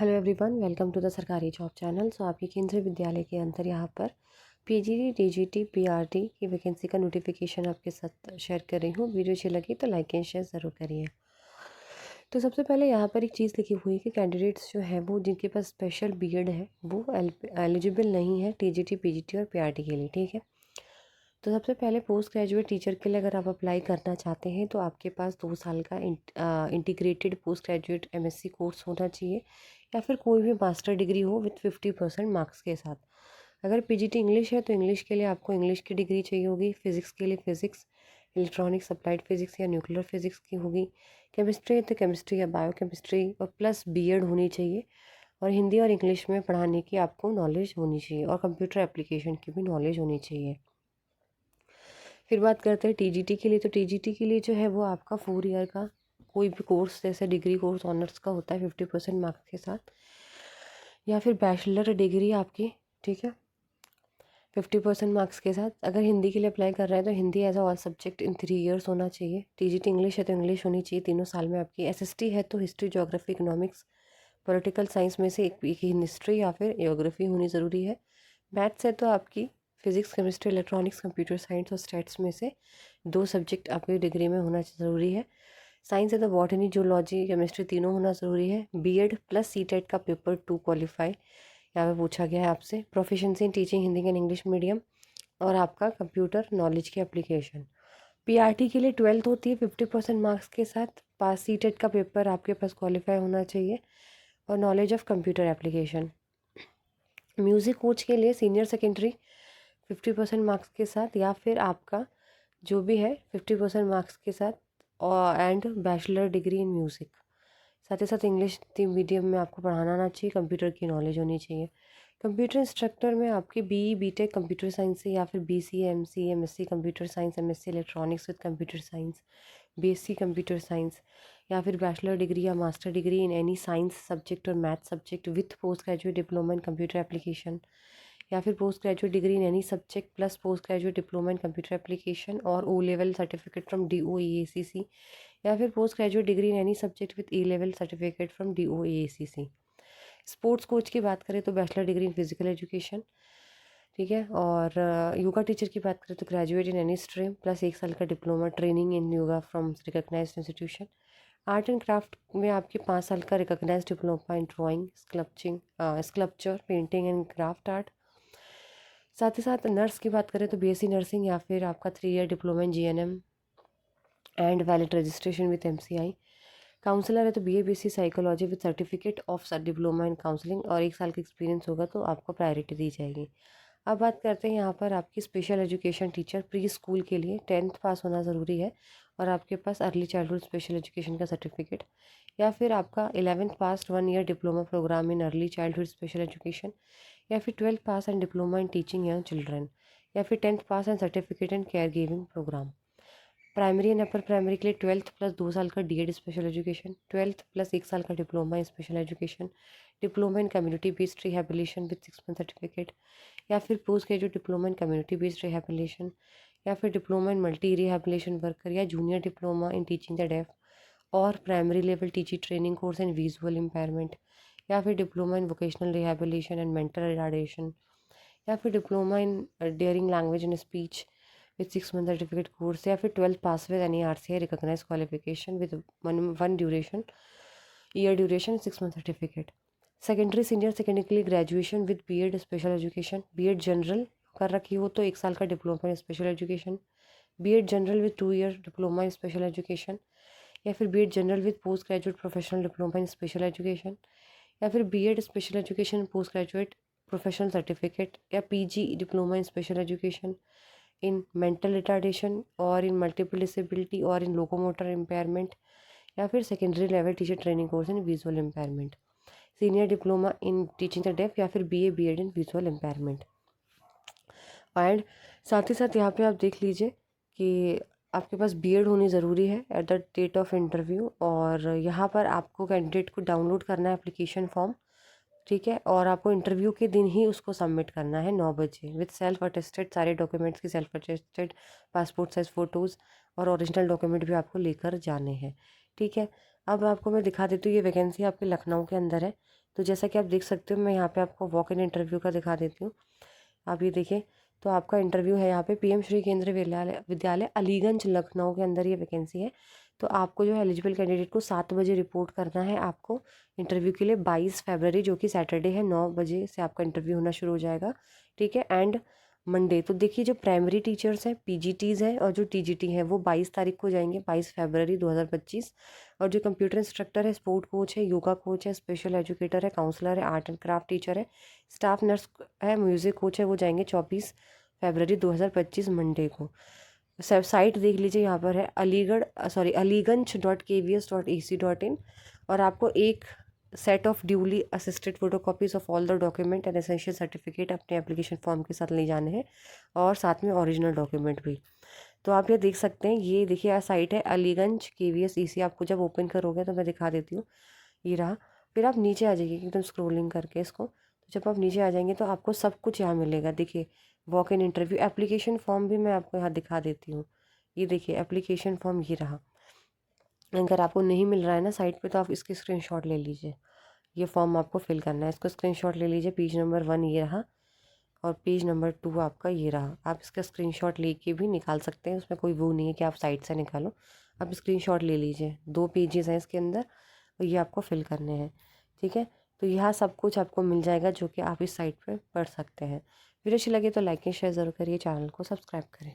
Hello everyone, welcome to the सरकारी job channel. So आपके केंद्रीय विद्यालय के अंदर यहाँ पर पीजीटी, टीजीटी, पीआरटी की वैकेंसी का नोटिफिकेशन आपके साथ शेयर कर रही हूँ। वीडियो अच्छी लगी तो लाइक एंड शेयर ज़रूर करिए। तो सबसे पहले यहाँ पर एक चीज़ लिखी हुई है कि कैंडिडेट्स जो है वो जिनके पास स्पेशल बीएड है वो एलिजिबल नहीं है टीजीटी, पीजीटी और पीआरटी के लिए। ठीक है, तो सबसे पहले पोस्ट ग्रेजुएट टीचर के लिए अगर आप अप्लाई करना चाहते हैं तो आपके पास 2 साल का integrated post graduate MSc course होना चाहिए या फिर कोई भी मास्टर डिग्री हो विथ 50% मार्क्स के साथ। अगर पीजीटी इंग्लिश है तो इंग्लिश के लिए आपको इंग्लिश की डिग्री चाहिए होगी, फिज़िक्स के लिए फ़िज़िक्स, इलेक्ट्रॉनिक्स, अप्लाइड फ़िज़िक्स या न्यूक्लियर फ़िज़िक्स की होगी। केमिस्ट्री है तो केमिस्ट्री या बायोकेमिस्ट्री और प्लस बीएड होनी चाहिए। और हिंदी और इंग्लिश में पढ़ाने की आपको नॉलेज होनी चाहिए और कंप्यूटर एप्लीकेशन की भी नॉलेज होनी चाहिए। फिर बात करते हैं टीजीटी के लिए। तो टीजीटी के लिए जो है वो आपका 4 ईयर का कोई भी कोर्स जैसे डिग्री कोर्स ऑनर्स का होता है 50% मार्क्स के साथ, या फिर बैचलर डिग्री आपकी, ठीक है, 50% मार्क्स के साथ। अगर हिंदी के लिए अप्लाई कर रहे हैं तो Hindi as a all subject in 3 years होना चाहिए। टीजीटी इंग्लिश है तो इंग्लिश होनी चाहिए तीनों साल में आपकी। एसएसटी है तो history, geography, economics, political science में से एक हिस्ट्री या फिर ज्योग्राफी होनी ज़रूरी है। मैथ्स है तो आपकी physics, chemistry, electronics, computer science और स्टैट्स में से 2 सब्जेक्ट आपकी डिग्री में होना ज़रूरी है। साइंस है तो बॉटनी, जूलॉजी, केमिस्ट्री तीनों होना ज़रूरी है। बीएड प्लस सीटेट का पेपर 2 क्वालिफाई यहाँ पे पूछा गया है आपसे। Proficiency in teaching Hindi and English medium और आपका कंप्यूटर नॉलेज की एप्लीकेशन। पीआरटी के लिए 12th होती है 50% मार्क्स के साथ। पास सीटेट का पेपर आपके पास क्वालिफाई होना चाहिए और knowledge of computer application. Music coach के लिए सीनियर सेकेंडरी 50% मार्क्स के साथ या फिर आपका जो भी है 50% मार्क्स के साथ और and bachelor degree in music. साथ ही साथ इंग्लिश मीडियम में आपको पढ़ाना आना चाहिए, कंप्यूटर की नॉलेज होनी चाहिए। कंप्यूटर इंस्ट्रक्टर में आपके बीई, बीटेक कंप्यूटर साइंस से या फिर BCA, MCA, MSc computer science, MSc electronics with computer science, BSc computer science या फिर बैचलर डिग्री या master degree in any science subject और math subject with post graduate diploma in computer application या फिर post graduate degree in any subject plus post graduate diploma in computer application और O level certificate from DOEACC या फिर post graduate degree in any subject with E level certificate from DOEACC। Sports coach की बात करें तो bachelor degree in physical education, ठीक है। और योगा टीचर की बात करें तो graduate in any stream plus 1 साल का diploma training in yoga from recognised institution. Art and craft में आपके 5 साल का recognised diploma in drawing, sculpture, painting and craft art. साथ ही साथ नर्स की बात करें तो बीएससी नर्सिंग या फिर आपका 3 year diploma in GNM and valid registration with MCI. Counsellor है तो BA BSc psychology with certificate of diploma in counselling और 1 साल का एक्सपीरियंस होगा तो आपको प्रायोरिटी दी जाएगी। अब बात करते हैं यहाँ पर आपकी special education teacher pre school के लिए 10th पास होना ज़रूरी है और आपके पास अर्ली चाइल्डहुड स्पेशल एजुकेशन का सर्टिफिकेट या फिर आपका 11th पास 1 year diploma programme in early childhood special education या फिर 12th पास and diploma in teaching young children या फिर 10th पास and certificate in care giving programme. Primary and upper primary के लिए 12th प्लस 2 साल का DEd special education, 12th plus 1 साल का diploma in special education, diploma in community based rehabilitation with 6 month certificate या फिर post graduate diploma in community based rehabilitation या फिर diploma in multi rehabilitation worker या junior diploma in teaching the deaf और primary level teaching training course in visual impairment या फिर diploma in vocational rehabilitation and mental retardation या फिर diploma in daring language and speech with 6 month certificate course या फिर 12th पास with any RCI recognised qualification with one duration year duration 6 month certificate. Secondary senior secondary के लिए graduation with BEd special education, BEd general कर रखी हो तो 1 साल का diploma in special education, BEd general with 2 year diploma in special education या फिर BEd general with post graduate professional diploma in special education या फिर BEd special education post graduate professional certificate या PG diploma in special education in mental retardation और इन multiple disability और इन locomotor impairment या फिर secondary level teacher training course in visual impairment, senior diploma in teaching the deaf या फिर BA BEd in visual impairment. And साथ ही साथ यहाँ पे आप देख लीजिए कि आपके पास बीएड होनी ज़रूरी है at the date of interview और यहाँ पर आपको कैंडिडेट को डाउनलोड करना है एप्लीकेशन फॉर्म, ठीक है, और आपको इंटरव्यू के दिन ही उसको सबमिट करना है 9 बजे विद सेल्फ अटेस्टेड सारे डॉक्यूमेंट्स की self attested passport size photos और ओरिजिनल डॉक्यूमेंट भी आपको लेकर जाने हैं, ठीक है। अब आपको मैं दिखा देती हूँ, ये वैकेंसी आपके लखनऊ के अंदर है। तो जैसा कि आप देख सकते हो, मैं यहाँ पे आपको वॉक इन इंटरव्यू का दिखा देती हूँ। आप ये देखें, तो आपका इंटरव्यू है यहाँ पे पीएम श्री केंद्रीय विद्यालय अलीगंज लखनऊ के अंदर ये वैकेंसी है। तो आपको जो है एलिजिबल कैंडिडेट को 7 बजे रिपोर्ट करना है आपको इंटरव्यू के लिए 22 फरवरी, जो कि सैटरडे है, 9 बजे से आपका इंटरव्यू होना शुरू हो जाएगा। ठीक है। एंड मंडे, तो देखिए जो प्राइमरी टीचर्स हैं, पीजीटीज़ हैं, और जो टीजीटी हैं वो 22 तारीख को जाएंगे, 22 फरवरी 2025। और जो कंप्यूटर इंस्ट्रक्टर है, स्पोर्ट कोच है, योगा कोच है, स्पेशल एजुकेटर है, काउंसलर है, आर्ट एंड क्राफ्ट टीचर है, स्टाफ नर्स है, म्यूज़िक कोच है, वो जाएंगे 24 फरवरी 2025 मंडे को। साइट देख लीजिए, यहाँ पर है अलीगंज.kvs.ac.in। और आपको एक set of duly assisted photocopies of all the document and essential certificate अपने एप्लीकेशन फॉर्म के साथ ले जाने हैं, और साथ में ओरिजिनल डॉक्यूमेंट भी। तो आप ये देख सकते हैं, ये देखिए साइट है अलीगंज KVS EC। आपको जब ओपन करोगे तो मैं दिखा देती हूँ, ये रहा। फिर आप नीचे आ जाइए एकदम स्क्रोलिंग करके इसको, तो जब आप नीचे आ जाएंगे तो आपको सब कुछ यहाँ मिलेगा। देखिए walk in interview application form भी मैं आपको यहाँ दिखा देती हूँ। ये देखिए एप्लीकेशन फॉर्म ये रहा। अगर आपको नहीं मिल रहा है ना साइट पे, तो आप इसकी स्क्रीनशॉट ले लीजिए। ये फॉर्म आपको फिल करना है, इसको स्क्रीनशॉट ले लीजिए। पेज नंबर 1 ये रहा, और पेज नंबर 2 आपका ये रहा। आप इसका स्क्रीनशॉट लेके भी निकाल सकते हैं, उसमें कोई वो नहीं है कि आप साइट से निकालो। आप स्क्रीनशॉट ले लीजिए, 2 पेजेस हैं इसके अंदर, और ये आपको फिल करने हैं। ठीक है। तो यहाँ सब कुछ आपको मिल जाएगा, जो कि आप इस साइट पर पढ़ सकते हैं। वीडियो अच्छी लगे तो लाइक एंड शेयर ज़रूर करिए, चैनल को सब्सक्राइब करें।